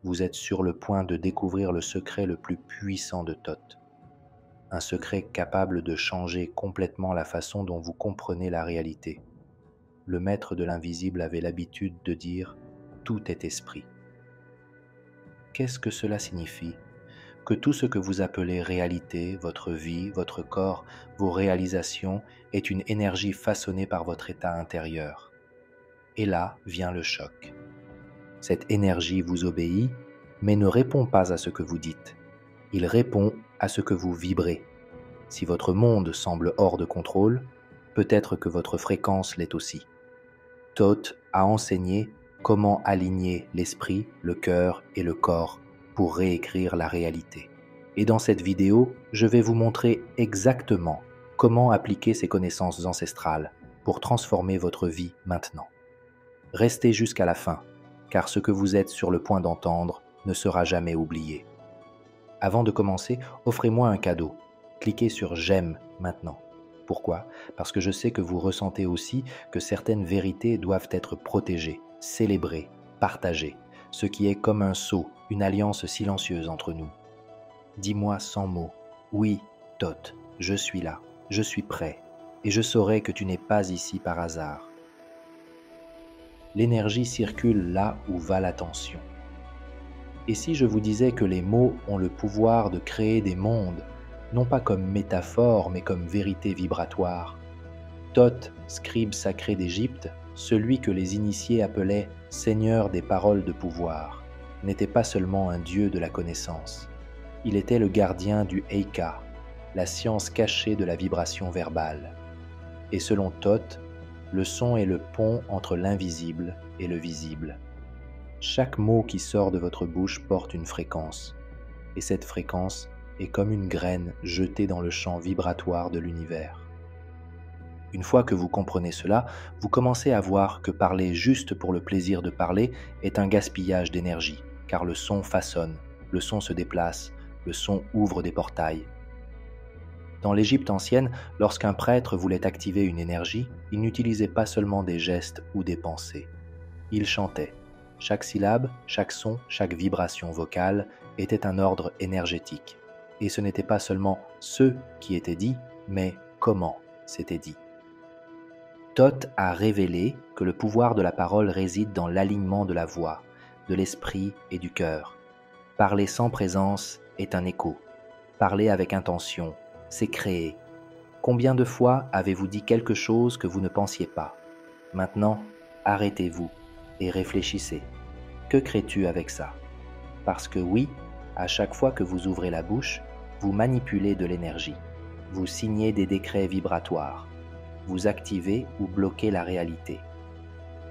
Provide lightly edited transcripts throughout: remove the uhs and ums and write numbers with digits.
vous êtes sur le point de découvrir le secret le plus puissant de Thoth. Un secret capable de changer complètement la façon dont vous comprenez la réalité. Le maître de l'invisible avait l'habitude de dire « tout est esprit ». Qu'est-ce que cela signifie? Que tout ce que vous appelez réalité, votre vie, votre corps, vos réalisations, est une énergie façonnée par votre état intérieur. Et là vient le choc. Cette énergie vous obéit, mais ne répond pas à ce que vous dites. Il répond à ce que vous vibrez. Si votre monde semble hors de contrôle, peut-être que votre fréquence l'est aussi. Thoth a enseigné comment aligner l'esprit, le cœur et le corps pour réécrire la réalité. Et dans cette vidéo, je vais vous montrer exactement comment appliquer ces connaissances ancestrales pour transformer votre vie maintenant. Restez jusqu'à la fin, car ce que vous êtes sur le point d'entendre ne sera jamais oublié. Avant de commencer, offrez-moi un cadeau. Cliquez sur « J'aime » maintenant. Pourquoi? Parce que je sais que vous ressentez aussi que certaines vérités doivent être protégées, célébrées, partagées, ce qui est comme un sceau, une alliance silencieuse entre nous. Dis-moi sans mots, oui, Thoth, je suis là, je suis prêt, et je saurai que tu n'es pas ici par hasard. L'énergie circule là où va l'attention. Et si je vous disais que les mots ont le pouvoir de créer des mondes, non pas comme métaphore, mais comme vérité vibratoire? Thoth, scribe sacré d'Égypte, celui que les initiés appelaient « seigneur des paroles de pouvoir », n'était pas seulement un dieu de la connaissance. Il était le gardien du Eika, la science cachée de la vibration verbale. Et selon Thoth, le son est le pont entre l'invisible et le visible. Chaque mot qui sort de votre bouche porte une fréquence, et cette fréquence est comme une graine jetée dans le champ vibratoire de l'univers. Une fois que vous comprenez cela, vous commencez à voir que parler juste pour le plaisir de parler est un gaspillage d'énergie, car le son façonne, le son se déplace, le son ouvre des portails. Dans l'Égypte ancienne, lorsqu'un prêtre voulait activer une énergie, il n'utilisait pas seulement des gestes ou des pensées. Il chantait. Chaque syllabe, chaque son, chaque vibration vocale était un ordre énergétique. Et ce n'était pas seulement ce qui était dit, mais comment c'était dit. Thoth a révélé que le pouvoir de la parole réside dans l'alignement de la voix, de l'esprit et du cœur. Parler sans présence est un écho. Parler avec intention, c'est créer. Combien de fois avez-vous dit quelque chose que vous ne pensiez pas? Maintenant, arrêtez-vous et réfléchissez. Que crées-tu avec ça? Parce que oui, à chaque fois que vous ouvrez la bouche, vous manipulez de l'énergie. Vous signez des décrets vibratoires. Vous activez ou bloquez la réalité.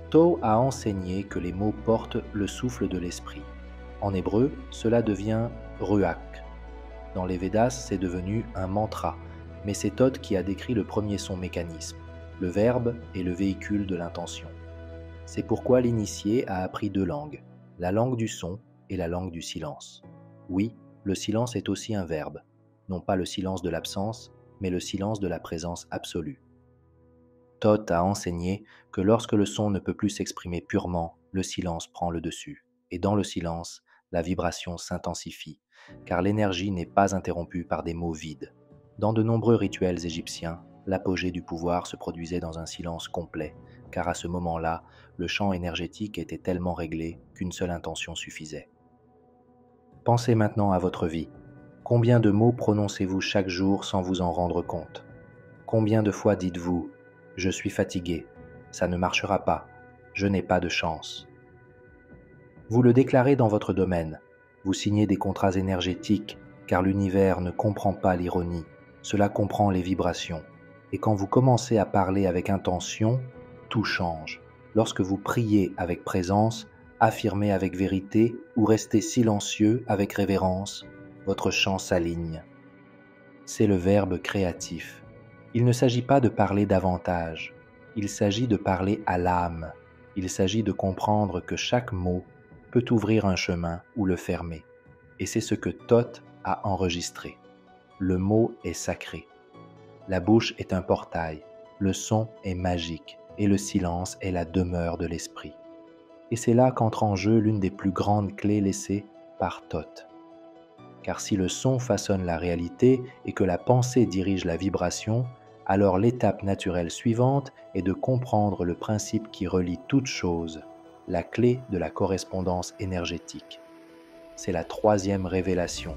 Thoth a enseigné que les mots portent le souffle de l'esprit. En hébreu, cela devient ruach. Dans les Védas, c'est devenu un mantra, mais c'est Thoth qui a décrit le premier son mécanisme. Le verbe est le véhicule de l'intention. C'est pourquoi l'initié a appris deux langues, la langue du son et la langue du silence. Oui, le silence est aussi un verbe, non pas le silence de l'absence, mais le silence de la présence absolue. Thoth a enseigné que lorsque le son ne peut plus s'exprimer purement, le silence prend le dessus. Et dans le silence, la vibration s'intensifie, car l'énergie n'est pas interrompue par des mots vides. Dans de nombreux rituels égyptiens, l'apogée du pouvoir se produisait dans un silence complet, car à ce moment-là, le champ énergétique était tellement réglé qu'une seule intention suffisait. Pensez maintenant à votre vie. Combien de mots prononcez-vous chaque jour sans vous en rendre compte? Combien de fois dites-vous « Je suis fatigué, ça ne marchera pas, je n'ai pas de chance ». Vous le déclarez dans votre domaine. Vous signez des contrats énergétiques, car l'univers ne comprend pas l'ironie, cela comprend les vibrations. Et quand vous commencez à parler avec intention, tout change. Lorsque vous priez avec présence, affirmez avec vérité ou restez silencieux avec révérence, votre chant s'aligne. C'est le verbe créatif. Il ne s'agit pas de parler davantage, il s'agit de parler à l'âme. Il s'agit de comprendre que chaque mot peut ouvrir un chemin ou le fermer. Et c'est ce que Thoth a enregistré. Le mot est sacré. La bouche est un portail, le son est magique et le silence est la demeure de l'esprit. Et c'est là qu'entre en jeu l'une des plus grandes clés laissées par Thoth. Car si le son façonne la réalité et que la pensée dirige la vibration, alors l'étape naturelle suivante est de comprendre le principe qui relie toute chose, la clé de la correspondance énergétique. C'est la troisième révélation.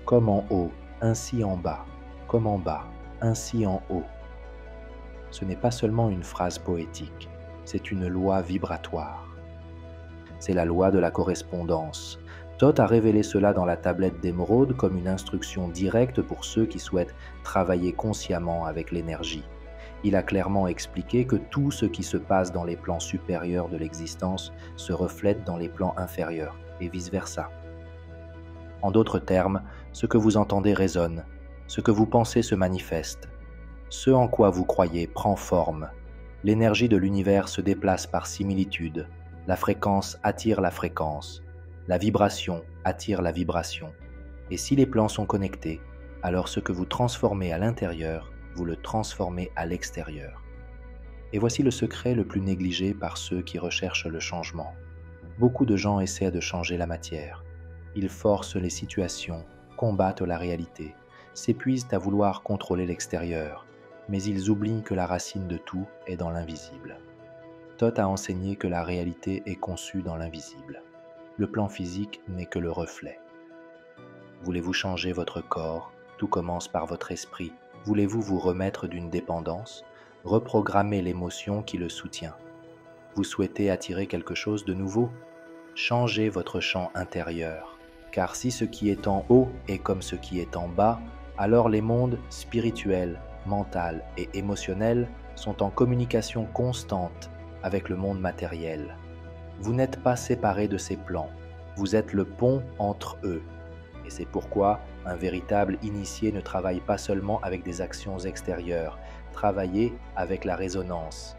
Comme en haut, ainsi en bas, comme en bas, ainsi en haut. Ce n'est pas seulement une phrase poétique, c'est une loi vibratoire. C'est la loi de la correspondance. Thoth a révélé cela dans la tablette d'émeraude comme une instruction directe pour ceux qui souhaitent travailler consciemment avec l'énergie. Il a clairement expliqué que tout ce qui se passe dans les plans supérieurs de l'existence se reflète dans les plans inférieurs, et vice-versa. En d'autres termes, ce que vous entendez résonne, ce que vous pensez se manifeste. Ce en quoi vous croyez prend forme. L'énergie de l'univers se déplace par similitude. La fréquence attire la fréquence. La vibration attire la vibration. Et si les plans sont connectés, alors ce que vous transformez à l'intérieur, vous le transformez à l'extérieur. Et voici le secret le plus négligé par ceux qui recherchent le changement. Beaucoup de gens essaient de changer la matière. Ils forcent les situations, combattent la réalité, s'épuisent à vouloir contrôler l'extérieur, mais ils oublient que la racine de tout est dans l'invisible. Thoth a enseigné que la réalité est conçue dans l'invisible. Le plan physique n'est que le reflet. Voulez-vous changer votre corps? Tout commence par votre esprit. Voulez-vous vous remettre d'une dépendance? Reprogrammez l'émotion qui le soutient. Vous souhaitez attirer quelque chose de nouveau? Changez votre champ intérieur. Car si ce qui est en haut est comme ce qui est en bas, alors les mondes spirituel, mental et émotionnel sont en communication constante avec le monde matériel. Vous n'êtes pas séparés de ces plans, vous êtes le pont entre eux. Et c'est pourquoi un véritable initié ne travaille pas seulement avec des actions extérieures, travaillez avec la résonance.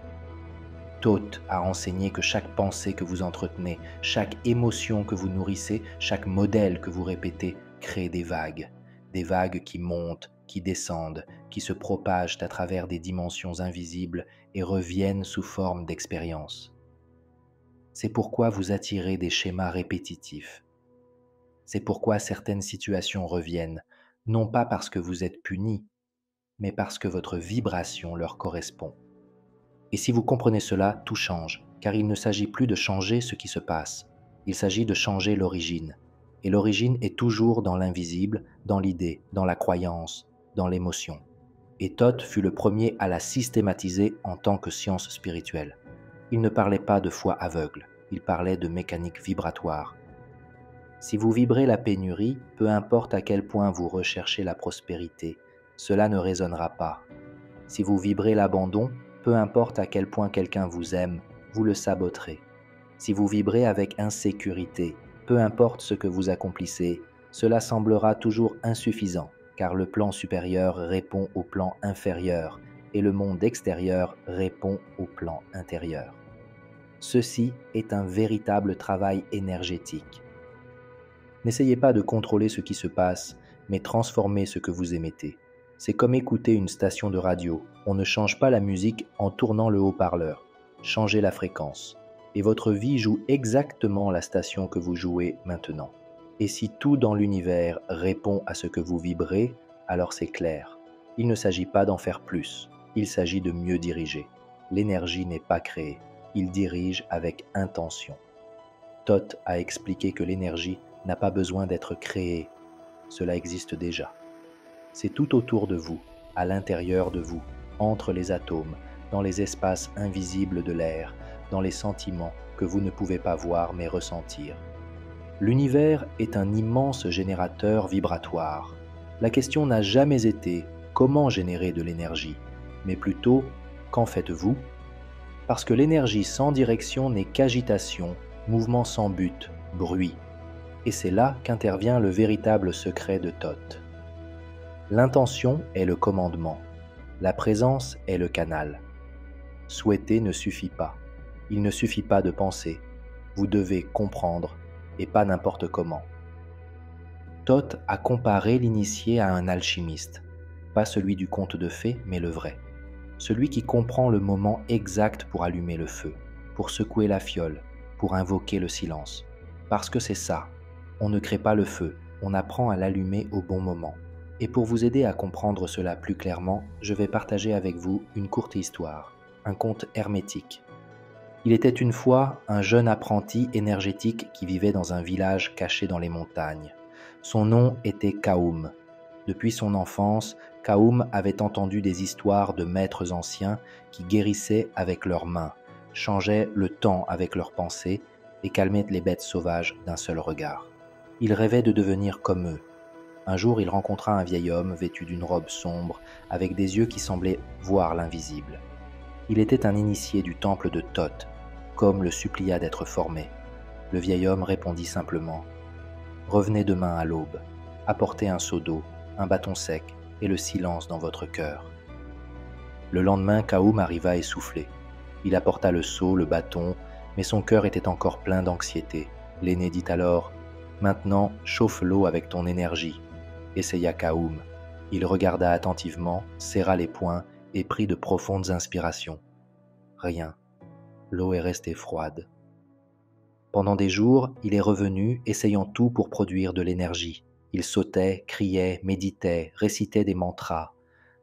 Thoth a enseigné que chaque pensée que vous entretenez, chaque émotion que vous nourrissez, chaque modèle que vous répétez crée des vagues qui montent, qui descendent, qui se propagent à travers des dimensions invisibles et reviennent sous forme d'expérience. C'est pourquoi vous attirez des schémas répétitifs. C'est pourquoi certaines situations reviennent, non pas parce que vous êtes puni, mais parce que votre vibration leur correspond. Et si vous comprenez cela, tout change, car il ne s'agit plus de changer ce qui se passe, il s'agit de changer l'origine. Et l'origine est toujours dans l'invisible, dans l'idée, dans la croyance, dans l'émotion. Et Thoth fut le premier à la systématiser en tant que science spirituelle. Il ne parlait pas de foi aveugle, il parlait de mécanique vibratoire. Si vous vibrez la pénurie, peu importe à quel point vous recherchez la prospérité, cela ne résonnera pas. Si vous vibrez l'abandon, peu importe à quel point quelqu'un vous aime, vous le saboterez. Si vous vibrez avec insécurité, peu importe ce que vous accomplissez, cela semblera toujours insuffisant, car le plan supérieur répond au plan inférieur et le monde extérieur répond au plan intérieur. Ceci est un véritable travail énergétique. N'essayez pas de contrôler ce qui se passe, mais transformez ce que vous émettez. C'est comme écouter une station de radio. On ne change pas la musique en tournant le haut-parleur. Changez la fréquence. Et votre vie joue exactement la station que vous jouez maintenant. Et si tout dans l'univers répond à ce que vous vibrez, alors c'est clair. Il ne s'agit pas d'en faire plus. Il s'agit de mieux diriger. L'énergie n'est pas créée. Il dirige avec intention. Thoth a expliqué que l'énergie n'a pas besoin d'être créée. Cela existe déjà. C'est tout autour de vous, à l'intérieur de vous, entre les atomes, dans les espaces invisibles de l'air, dans les sentiments que vous ne pouvez pas voir mais ressentir. L'univers est un immense générateur vibratoire. La question n'a jamais été comment générer de l'énergie, mais plutôt qu'en faites-vous? Parce que l'énergie sans direction n'est qu'agitation, mouvement sans but, bruit. Et c'est là qu'intervient le véritable secret de Thoth. L'intention est le commandement, la présence est le canal. Souhaiter ne suffit pas, il ne suffit pas de penser, vous devez comprendre, et pas n'importe comment. Thoth a comparé l'initié à un alchimiste, pas celui du conte de fées, mais le vrai. Celui qui comprend le moment exact pour allumer le feu, pour secouer la fiole, pour invoquer le silence. Parce que c'est ça, on ne crée pas le feu, on apprend à l'allumer au bon moment. Et pour vous aider à comprendre cela plus clairement, je vais partager avec vous une courte histoire, un conte hermétique. Il était une fois un jeune apprenti énergétique qui vivait dans un village caché dans les montagnes. Son nom était Kaoum. Depuis son enfance, Kaoum avait entendu des histoires de maîtres anciens qui guérissaient avec leurs mains, changeaient le temps avec leurs pensées et calmaient les bêtes sauvages d'un seul regard. Il rêvait de devenir comme eux. Un jour, il rencontra un vieil homme vêtu d'une robe sombre, avec des yeux qui semblaient voir l'invisible. Il était un initié du temple de Thoth, comme le supplia d'être formé. Le vieil homme répondit simplement « Revenez demain à l'aube, apportez un seau d'eau, un bâton sec et le silence dans votre cœur. » Le lendemain, Kaoum arriva essoufflé. Il apporta le seau, le bâton, mais son cœur était encore plein d'anxiété. L'aîné dit alors « Maintenant, chauffe l'eau avec ton énergie. » Essaya Kaoum. Il regarda attentivement, serra les poings et prit de profondes inspirations. Rien. L'eau est restée froide. Pendant des jours, il est revenu, essayant tout pour produire de l'énergie. Il sautait, criait, méditait, récitait des mantras.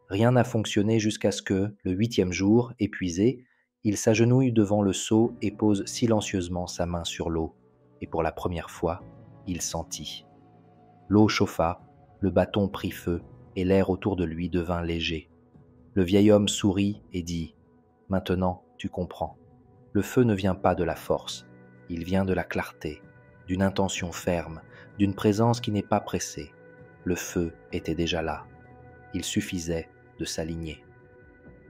Rien n'a fonctionné jusqu'à ce que, le 8e jour, épuisé, il s'agenouille devant le seau et pose silencieusement sa main sur l'eau. Et pour la première fois, il sentit. L'eau chauffa, le bâton prit feu et l'air autour de lui devint léger. Le vieil homme sourit et dit « Maintenant, tu comprends. Le feu ne vient pas de la force, il vient de la clarté, d'une intention ferme, d'une présence qui n'est pas pressée. Le feu était déjà là. Il suffisait de s'aligner. »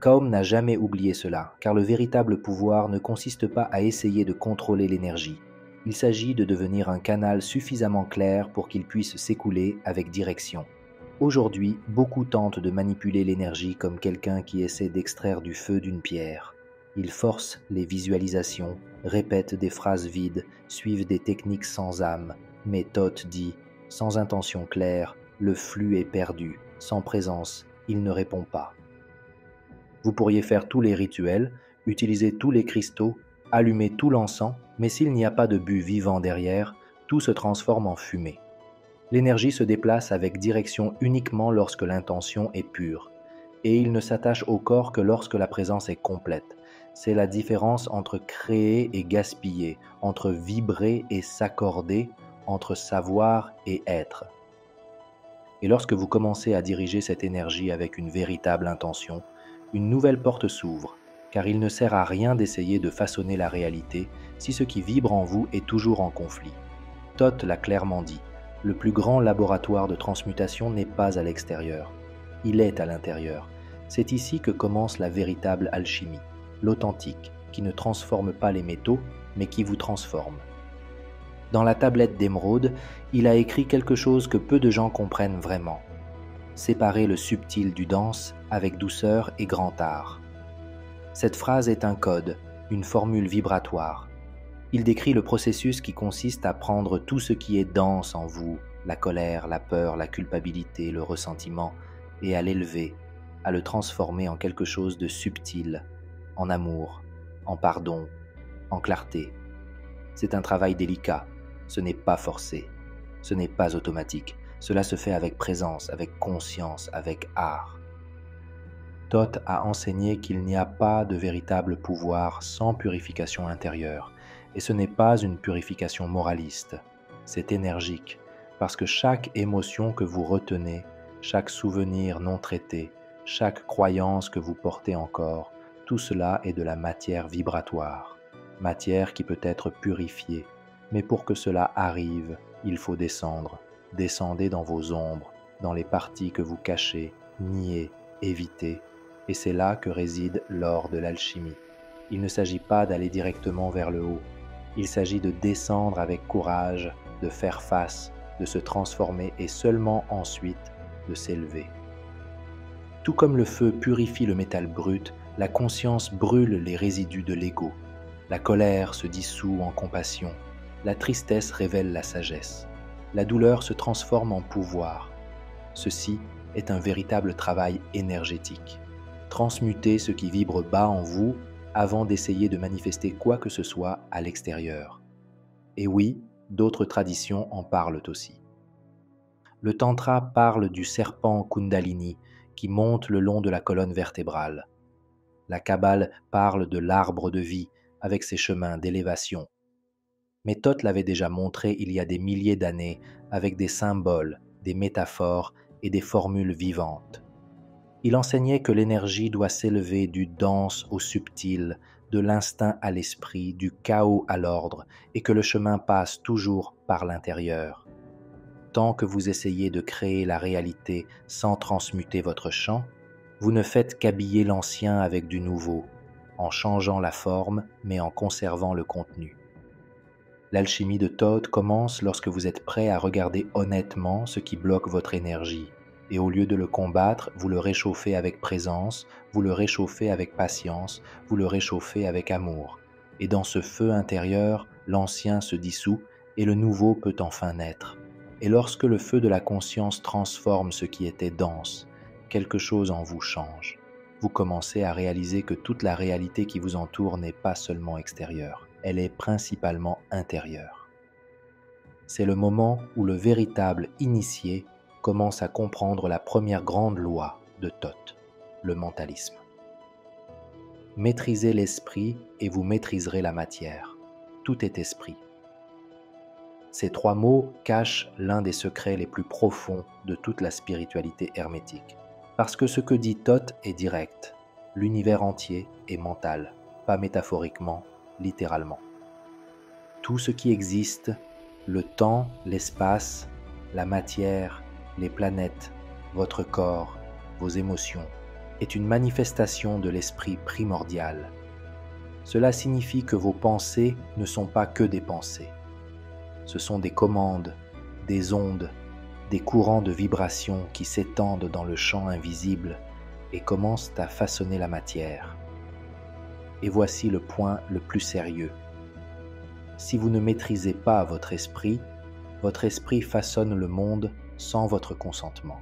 Kaoum n'a jamais oublié cela, car le véritable pouvoir ne consiste pas à essayer de contrôler l'énergie. Il s'agit de devenir un canal suffisamment clair pour qu'il puisse s'écouler avec direction. Aujourd'hui, beaucoup tentent de manipuler l'énergie comme quelqu'un qui essaie d'extraire du feu d'une pierre. Ils forcent les visualisations, répètent des phrases vides, suivent des techniques sans âme. Mais Thoth dit « Sans intention claire, le flux est perdu. Sans présence, il ne répond pas. » Vous pourriez faire tous les rituels, utiliser tous les cristaux, allumer tout l'encens, mais s'il n'y a pas de but vivant derrière, tout se transforme en fumée. L'énergie se déplace avec direction uniquement lorsque l'intention est pure, et il ne s'attache au corps que lorsque la présence est complète. C'est la différence entre créer et gaspiller, entre vibrer et s'accorder, entre savoir et être. Et lorsque vous commencez à diriger cette énergie avec une véritable intention, une nouvelle porte s'ouvre, car il ne sert à rien d'essayer de façonner la réalité si ce qui vibre en vous est toujours en conflit. Thoth l'a clairement dit, le plus grand laboratoire de transmutation n'est pas à l'extérieur, il est à l'intérieur. C'est ici que commence la véritable alchimie, l'authentique, qui ne transforme pas les métaux, mais qui vous transforme. Dans la tablette d'émeraude, il a écrit quelque chose que peu de gens comprennent vraiment. Séparer le subtil du dense avec douceur et grand art. Cette phrase est un code, une formule vibratoire. Il décrit le processus qui consiste à prendre tout ce qui est dense en vous, la colère, la peur, la culpabilité, le ressentiment, et à l'élever, à le transformer en quelque chose de subtil, en amour, en pardon, en clarté. C'est un travail délicat, ce n'est pas forcé, ce n'est pas automatique, cela se fait avec présence, avec conscience, avec art. Thoth a enseigné qu'il n'y a pas de véritable pouvoir sans purification intérieure, et ce n'est pas une purification moraliste, c'est énergique, parce que chaque émotion que vous retenez, chaque souvenir non traité, chaque croyance que vous portez encore, tout cela est de la matière vibratoire, matière qui peut être purifiée, mais pour que cela arrive, il faut descendre. Descendez dans vos ombres, dans les parties que vous cachez, niez, évitez, et c'est là que réside l'or de l'alchimie. Il ne s'agit pas d'aller directement vers le haut, il s'agit de descendre avec courage, de faire face, de se transformer et seulement ensuite de s'élever. Tout comme le feu purifie le métal brut, la conscience brûle les résidus de l'ego. La colère se dissout en compassion, la tristesse révèle la sagesse. La douleur se transforme en pouvoir. Ceci est un véritable travail énergétique. Transmutez ce qui vibre bas en vous avant d'essayer de manifester quoi que ce soit à l'extérieur. Et oui, d'autres traditions en parlent aussi. Le Tantra parle du serpent Kundalini qui monte le long de la colonne vertébrale. La Kabbale parle de l'arbre de vie avec ses chemins d'élévation. Mais Thoth l'avait déjà montré il y a des milliers d'années avec des symboles, des métaphores et des formules vivantes. Il enseignait que l'énergie doit s'élever du dense au subtil, de l'instinct à l'esprit, du chaos à l'ordre, et que le chemin passe toujours par l'intérieur. Tant que vous essayez de créer la réalité sans transmuter votre champ, vous ne faites qu'habiller l'ancien avec du nouveau, en changeant la forme mais en conservant le contenu. L'alchimie de Thoth commence lorsque vous êtes prêt à regarder honnêtement ce qui bloque votre énergie, et au lieu de le combattre, vous le réchauffez avec présence, vous le réchauffez avec patience, vous le réchauffez avec amour. Et dans ce feu intérieur, l'ancien se dissout et le nouveau peut enfin naître. Et lorsque le feu de la conscience transforme ce qui était dense, quelque chose en vous change. Vous commencez à réaliser que toute la réalité qui vous entoure n'est pas seulement extérieure, elle est principalement intérieure. C'est le moment où le véritable initié commence à comprendre la première grande loi de Thoth, le mentalisme. Maîtrisez l'esprit et vous maîtriserez la matière. Tout est esprit. Ces trois mots cachent l'un des secrets les plus profonds de toute la spiritualité hermétique. Parce que ce que dit Thoth est direct. L'univers entier est mental, pas métaphoriquement, littéralement. Tout ce qui existe, le temps, l'espace, la matière, les planètes, votre corps, vos émotions, est une manifestation de l'esprit primordial. Cela signifie que vos pensées ne sont pas que des pensées. Ce sont des commandes, des ondes, des courants de vibrations qui s'étendent dans le champ invisible et commencent à façonner la matière. Et voici le point le plus sérieux. Si vous ne maîtrisez pas votre esprit façonne le monde sans votre consentement.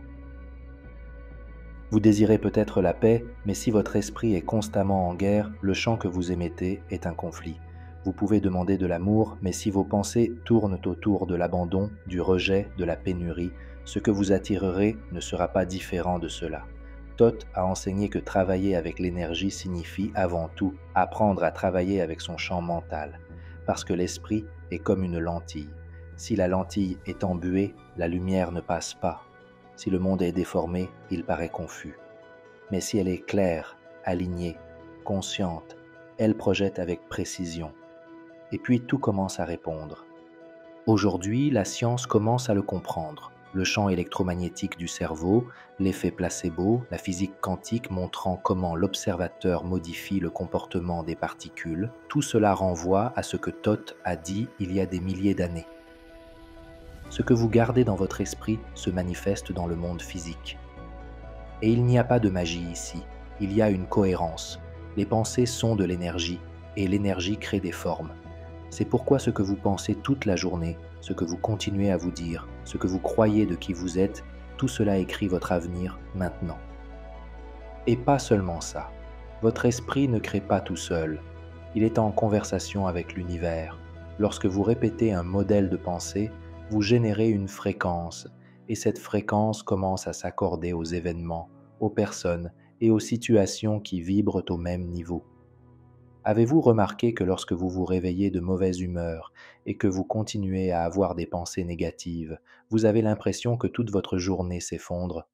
Vous désirez peut-être la paix, mais si votre esprit est constamment en guerre, le chant que vous émettez est un conflit. Vous pouvez demander de l'amour, mais si vos pensées tournent autour de l'abandon, du rejet, de la pénurie, ce que vous attirerez ne sera pas différent de cela. Thoth a enseigné que travailler avec l'énergie signifie avant tout apprendre à travailler avec son champ mental, parce que l'esprit est comme une lentille. Si la lentille est embuée, la lumière ne passe pas. Si le monde est déformé, il paraît confus. Mais si elle est claire, alignée, consciente, elle projette avec précision. Et puis tout commence à répondre. Aujourd'hui, la science commence à le comprendre. Le champ électromagnétique du cerveau, l'effet placebo, la physique quantique montrant comment l'observateur modifie le comportement des particules, tout cela renvoie à ce que Thoth a dit il y a des milliers d'années. Ce que vous gardez dans votre esprit se manifeste dans le monde physique. Et il n'y a pas de magie ici, il y a une cohérence. Les pensées sont de l'énergie, et l'énergie crée des formes. C'est pourquoi ce que vous pensez toute la journée, ce que vous continuez à vous dire, ce que vous croyez de qui vous êtes, tout cela écrit votre avenir maintenant. Et pas seulement ça. Votre esprit ne crée pas tout seul. Il est en conversation avec l'univers. Lorsque vous répétez un modèle de pensée, vous générez une fréquence, et cette fréquence commence à s'accorder aux événements, aux personnes et aux situations qui vibrent au même niveau. Avez-vous remarqué que lorsque vous vous réveillez de mauvaise humeur et que vous continuez à avoir des pensées négatives, vous avez l'impression que toute votre journée s'effondre?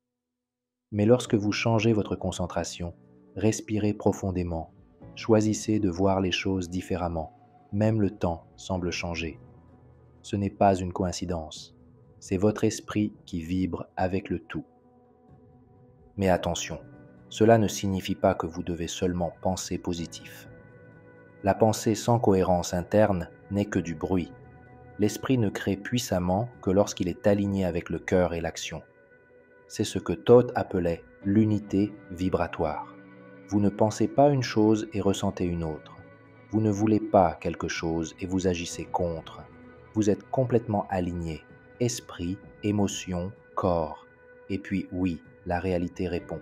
Mais lorsque vous changez votre concentration, respirez profondément, choisissez de voir les choses différemment, même le temps semble changer. Ce n'est pas une coïncidence, c'est votre esprit qui vibre avec le tout. Mais attention, cela ne signifie pas que vous devez seulement penser positif. La pensée sans cohérence interne n'est que du bruit. L'esprit ne crée puissamment que lorsqu'il est aligné avec le cœur et l'action. C'est ce que Thoth appelait l'unité vibratoire. Vous ne pensez pas une chose et ressentez une autre. Vous ne voulez pas quelque chose et vous agissez contre. Vous êtes complètement aligné, esprit, émotion, corps. Et puis oui, la réalité répond.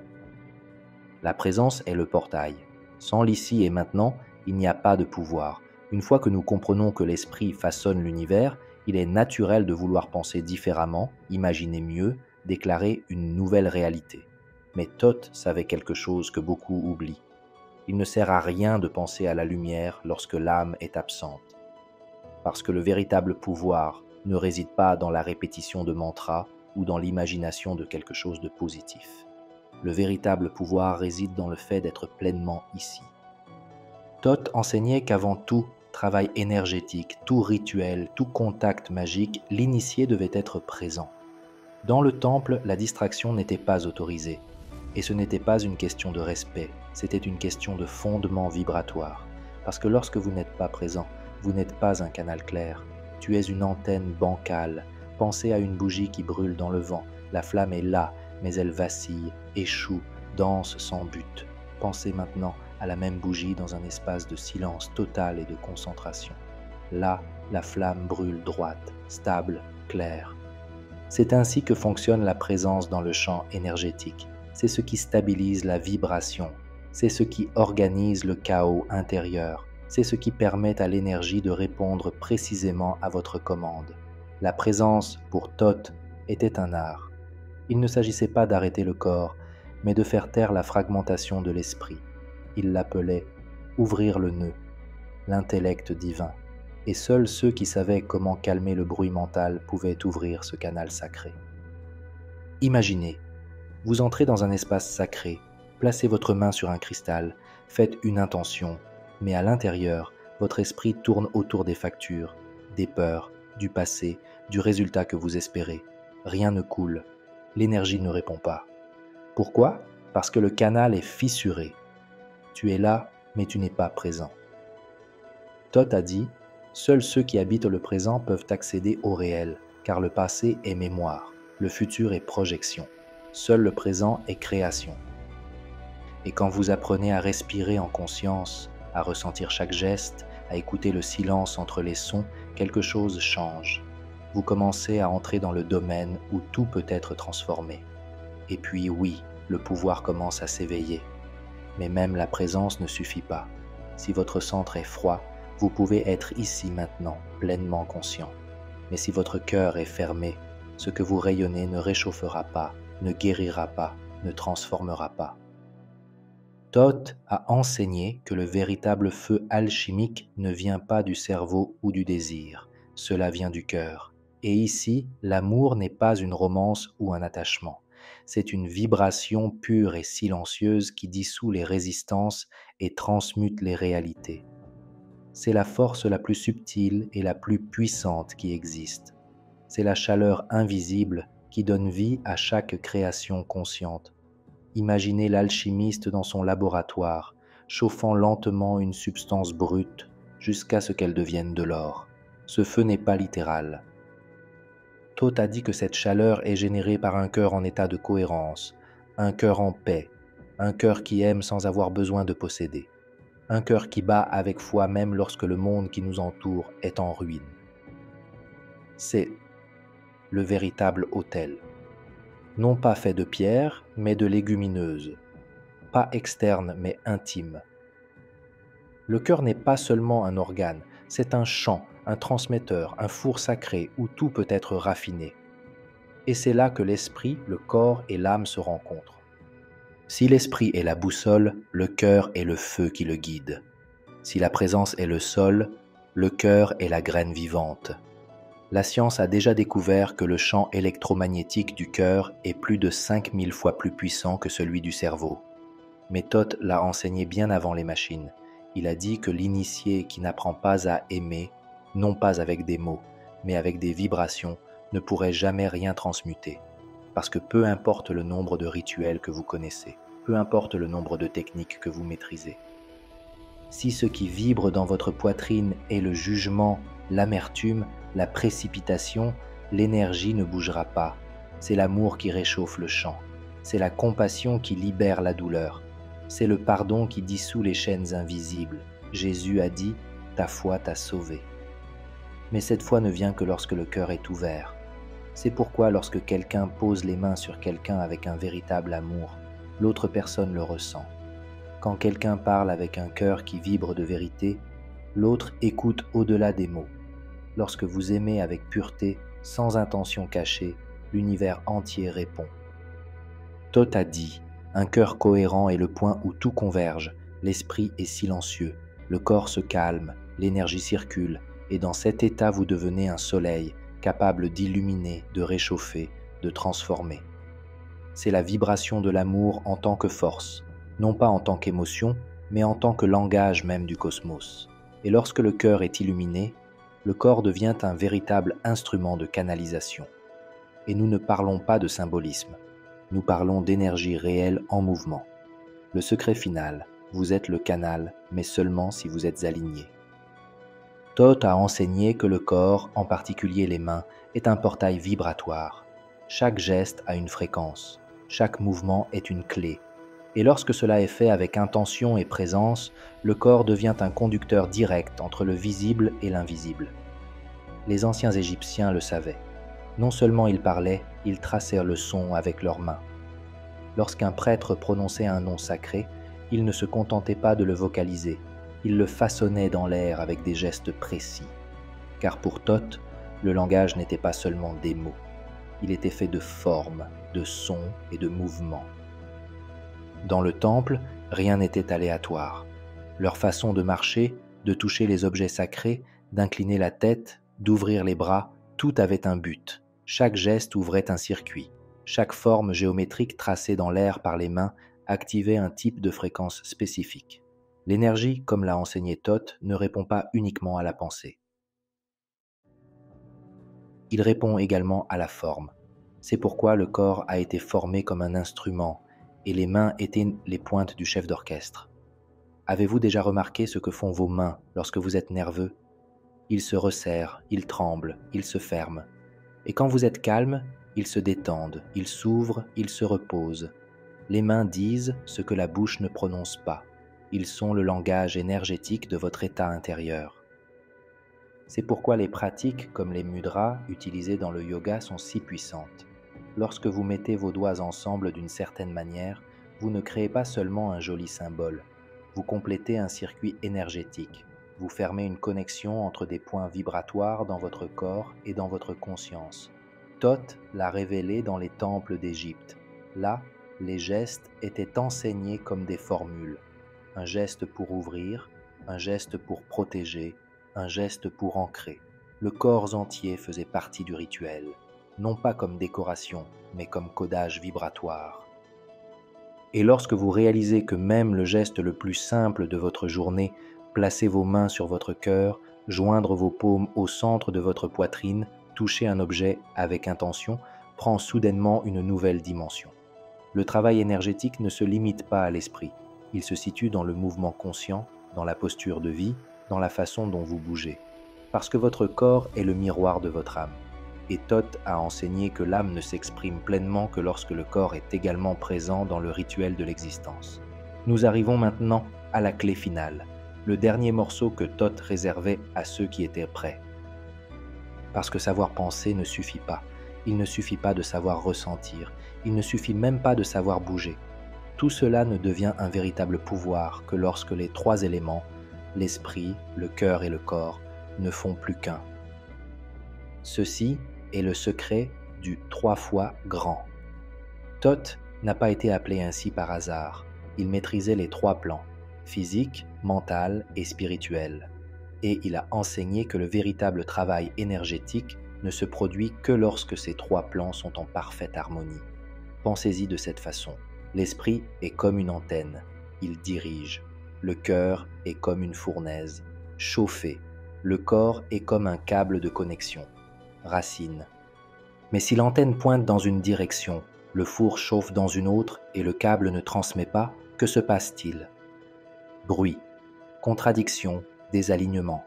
La présence est le portail. Sans l'ici et maintenant, il n'y a pas de pouvoir. Une fois que nous comprenons que l'esprit façonne l'univers, il est naturel de vouloir penser différemment, imaginer mieux, déclarer une nouvelle réalité. Mais Thoth savait quelque chose que beaucoup oublient. Il ne sert à rien de penser à la lumière lorsque l'âme est absente. Parce que le véritable pouvoir ne réside pas dans la répétition de mantras ou dans l'imagination de quelque chose de positif. Le véritable pouvoir réside dans le fait d'être pleinement ici. Thoth enseignait qu'avant tout travail énergétique, tout rituel, tout contact magique, l'initié devait être présent. Dans le temple, la distraction n'était pas autorisée. Et ce n'était pas une question de respect, c'était une question de fondement vibratoire. Parce que lorsque vous n'êtes pas présent, vous n'êtes pas un canal clair. Tu es une antenne bancale. Pensez à une bougie qui brûle dans le vent. La flamme est là, mais elle vacille, échoue, danse sans but. Pensez maintenant à la même bougie dans un espace de silence total et de concentration. Là, la flamme brûle droite, stable, claire. C'est ainsi que fonctionne la présence dans le champ énergétique. C'est ce qui stabilise la vibration. C'est ce qui organise le chaos intérieur. C'est ce qui permet à l'énergie de répondre précisément à votre commande. La présence, pour Thoth, était un art. Il ne s'agissait pas d'arrêter le corps, mais de faire taire la fragmentation de l'esprit. Il l'appelait « ouvrir le nœud », l'intellect divin. Et seuls ceux qui savaient comment calmer le bruit mental pouvaient ouvrir ce canal sacré. Imaginez, vous entrez dans un espace sacré, placez votre main sur un cristal, faites une intention, mais à l'intérieur, votre esprit tourne autour des factures, des peurs, du passé, du résultat que vous espérez. Rien ne coule, l'énergie ne répond pas. Pourquoi ? Parce que le canal est fissuré. Tu es là, mais tu n'es pas présent. Thoth a dit, seuls ceux qui habitent le présent peuvent accéder au réel, car le passé est mémoire, le futur est projection. Seul le présent est création. Et quand vous apprenez à respirer en conscience, à ressentir chaque geste, à écouter le silence entre les sons, quelque chose change. Vous commencez à entrer dans le domaine où tout peut être transformé. Et puis oui, le pouvoir commence à s'éveiller. Mais même la présence ne suffit pas. Si votre centre est froid, vous pouvez être ici maintenant, pleinement conscient. Mais si votre cœur est fermé, ce que vous rayonnez ne réchauffera pas, ne guérira pas, ne transformera pas. Thoth a enseigné que le véritable feu alchimique ne vient pas du cerveau ou du désir, cela vient du cœur. Et ici, l'amour n'est pas une romance ou un attachement. C'est une vibration pure et silencieuse qui dissout les résistances et transmute les réalités. C'est la force la plus subtile et la plus puissante qui existe. C'est la chaleur invisible qui donne vie à chaque création consciente. Imaginez l'alchimiste dans son laboratoire, chauffant lentement une substance brute jusqu'à ce qu'elle devienne de l'or. Ce feu n'est pas littéral. Thoth a dit que cette chaleur est générée par un cœur en état de cohérence, un cœur en paix, un cœur qui aime sans avoir besoin de posséder, un cœur qui bat avec foi même lorsque le monde qui nous entoure est en ruine. C'est le véritable autel. Non pas fait de pierre, mais de légumineuses. Pas externe, mais intime. Le cœur n'est pas seulement un organe, c'est un champ, un transmetteur, un four sacré où tout peut être raffiné. Et c'est là que l'esprit, le corps et l'âme se rencontrent. Si l'esprit est la boussole, le cœur est le feu qui le guide. Si la présence est le sol, le cœur est la graine vivante. La science a déjà découvert que le champ électromagnétique du cœur est plus de 5000 fois plus puissant que celui du cerveau. Mais Thoth l'a enseigné bien avant les machines. Il a dit que l'initié qui n'apprend pas à aimer, non pas avec des mots, mais avec des vibrations, ne pourrait jamais rien transmuter. Parce que peu importe le nombre de rituels que vous connaissez, peu importe le nombre de techniques que vous maîtrisez. Si ce qui vibre dans votre poitrine est le jugement, l'amertume, la précipitation, l'énergie ne bougera pas. C'est l'amour qui réchauffe le champ. C'est la compassion qui libère la douleur. C'est le pardon qui dissout les chaînes invisibles. Jésus a dit « Ta foi t'a sauvé ». Mais cette foi ne vient que lorsque le cœur est ouvert. C'est pourquoi lorsque quelqu'un pose les mains sur quelqu'un avec un véritable amour, l'autre personne le ressent. Quand quelqu'un parle avec un cœur qui vibre de vérité, l'autre écoute au-delà des mots. Lorsque vous aimez avec pureté, sans intention cachée, l'univers entier répond. Thoth a dit, un cœur cohérent est le point où tout converge, l'esprit est silencieux, le corps se calme, l'énergie circule, et dans cet état vous devenez un soleil, capable d'illuminer, de réchauffer, de transformer. C'est la vibration de l'amour en tant que force, non pas en tant qu'émotion, mais en tant que langage même du cosmos. Et lorsque le cœur est illuminé, le corps devient un véritable instrument de canalisation. Et nous ne parlons pas de symbolisme, nous parlons d'énergie réelle en mouvement. Le secret final, vous êtes le canal, mais seulement si vous êtes aligné. Thoth a enseigné que le corps, en particulier les mains, est un portail vibratoire. Chaque geste a une fréquence, chaque mouvement est une clé. Et lorsque cela est fait avec intention et présence, le corps devient un conducteur direct entre le visible et l'invisible. Les anciens Égyptiens le savaient. Non seulement ils parlaient, ils tracèrent le son avec leurs mains. Lorsqu'un prêtre prononçait un nom sacré, il ne se contentait pas de le vocaliser, il le façonnait dans l'air avec des gestes précis. Car pour Thoth, le langage n'était pas seulement des mots, il était fait de formes, de sons et de mouvements. Dans le temple, rien n'était aléatoire. Leur façon de marcher, de toucher les objets sacrés, d'incliner la tête, d'ouvrir les bras, tout avait un but. Chaque geste ouvrait un circuit. Chaque forme géométrique tracée dans l'air par les mains activait un type de fréquence spécifique. L'énergie, comme l'a enseigné Thoth, ne répond pas uniquement à la pensée. Il répond également à la forme. C'est pourquoi le corps a été formé comme un instrument et les mains étaient les pointes du chef d'orchestre. Avez-vous déjà remarqué ce que font vos mains lorsque vous êtes nerveux ? Ils se resserrent, ils tremblent, ils se ferment. Et quand vous êtes calme, ils se détendent, ils s'ouvrent, ils se reposent. Les mains disent ce que la bouche ne prononce pas. Ils sont le langage énergétique de votre état intérieur. C'est pourquoi les pratiques comme les mudras utilisées dans le yoga sont si puissantes. Lorsque vous mettez vos doigts ensemble d'une certaine manière, vous ne créez pas seulement un joli symbole, vous complétez un circuit énergétique, vous fermez une connexion entre des points vibratoires dans votre corps et dans votre conscience. Thoth l'a révélé dans les temples d'Égypte. Là, les gestes étaient enseignés comme des formules. Un geste pour ouvrir, un geste pour protéger, un geste pour ancrer. Le corps entier faisait partie du rituel, non pas comme décoration, mais comme codage vibratoire. Et lorsque vous réalisez que même le geste le plus simple de votre journée, placer vos mains sur votre cœur, joindre vos paumes au centre de votre poitrine, toucher un objet avec intention, prend soudainement une nouvelle dimension. Le travail énergétique ne se limite pas à l'esprit, il se situe dans le mouvement conscient, dans la posture de vie, dans la façon dont vous bougez. Parce que votre corps est le miroir de votre âme. Et Thoth a enseigné que l'âme ne s'exprime pleinement que lorsque le corps est également présent dans le rituel de l'existence. Nous arrivons maintenant à la clé finale, le dernier morceau que Thoth réservait à ceux qui étaient prêts. Parce que savoir penser ne suffit pas. Il ne suffit pas de savoir ressentir. Il ne suffit même pas de savoir bouger. Tout cela ne devient un véritable pouvoir que lorsque les trois éléments, l'esprit, le cœur et le corps, ne font plus qu'un. Ceci est le secret du 3 fois grand. Thoth n'a pas été appelé ainsi par hasard. Il maîtrisait les 3 plans, physique, mental et spirituel. Et il a enseigné que le véritable travail énergétique ne se produit que lorsque ces 3 plans sont en parfaite harmonie. Pensez-y de cette façon. L'esprit est comme une antenne, il dirige. Le cœur est comme une fournaise, chauffé. Le corps est comme un câble de connexion, racine. Mais si l'antenne pointe dans une direction, le four chauffe dans une autre et le câble ne transmet pas, que se passe-t-il ? Bruit, contradiction, désalignement.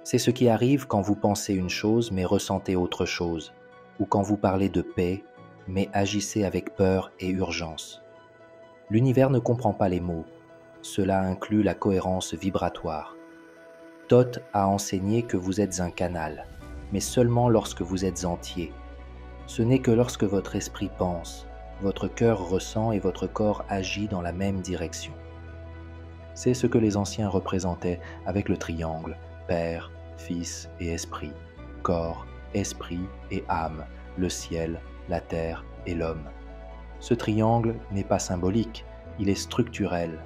C'est ce qui arrive quand vous pensez une chose mais ressentez autre chose, ou quand vous parlez de paix mais agissez avec peur et urgence. L'univers ne comprend pas les mots, cela inclut la cohérence vibratoire. Thoth a enseigné que vous êtes un canal, mais seulement lorsque vous êtes entier. Ce n'est que lorsque votre esprit pense, votre cœur ressent et votre corps agit dans la même direction. C'est ce que les anciens représentaient avec le triangle, Père, Fils et Esprit, corps, esprit et âme, le ciel, la terre et l'homme. Ce triangle n'est pas symbolique, il est structurel.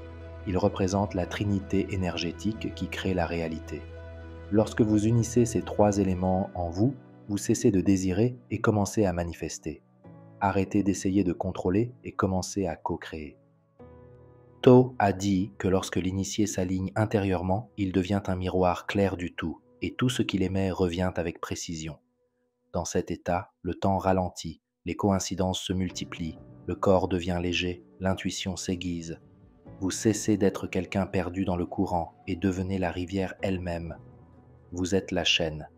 Il représente la trinité énergétique qui crée la réalité. Lorsque vous unissez ces trois éléments en vous, vous cessez de désirer et commencez à manifester. Arrêtez d'essayer de contrôler et commencez à co-créer. To a dit que lorsque l'initié s'aligne intérieurement, il devient un miroir clair du tout, et tout ce qu'il émet revient avec précision. Dans cet état, le temps ralentit, les coïncidences se multiplient, le corps devient léger, l'intuition s'aiguise. Vous cessez d'être quelqu'un perdu dans le courant et devenez la rivière elle-même. Vous êtes la chaîne.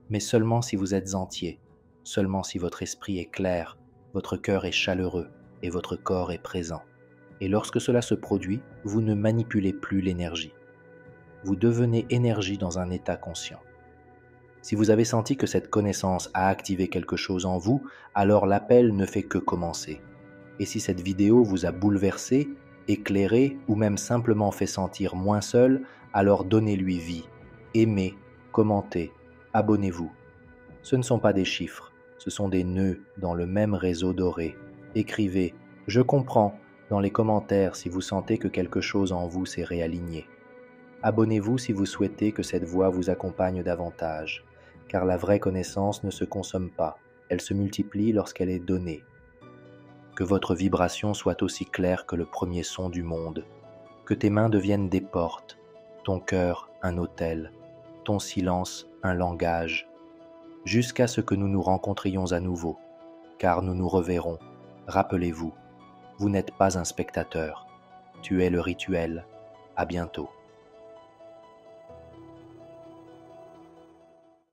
Mais seulement si vous êtes entier, seulement si votre esprit est clair, votre cœur est chaleureux et votre corps est présent. Et lorsque cela se produit, vous ne manipulez plus l'énergie. Vous devenez énergie dans un état conscient. Si vous avez senti que cette connaissance a activé quelque chose en vous, alors l'appel ne fait que commencer. Et si cette vidéo vous a bouleversé, éclairé ou même simplement fait sentir moins seul, alors donnez-lui vie. Aimez, commentez, abonnez-vous. Ce ne sont pas des chiffres, ce sont des nœuds dans le même réseau doré. Écrivez « Je comprends » dans les commentaires si vous sentez que quelque chose en vous s'est réaligné. Abonnez-vous si vous souhaitez que cette voix vous accompagne davantage, car la vraie connaissance ne se consomme pas, elle se multiplie lorsqu'elle est donnée. Que votre vibration soit aussi claire que le premier son du monde, que tes mains deviennent des portes, ton cœur un autel, ton silence un langage, jusqu'à ce que nous nous rencontrions à nouveau, car nous nous reverrons. Rappelez-vous, vous n'êtes pas un spectateur, tu es le rituel. À bientôt.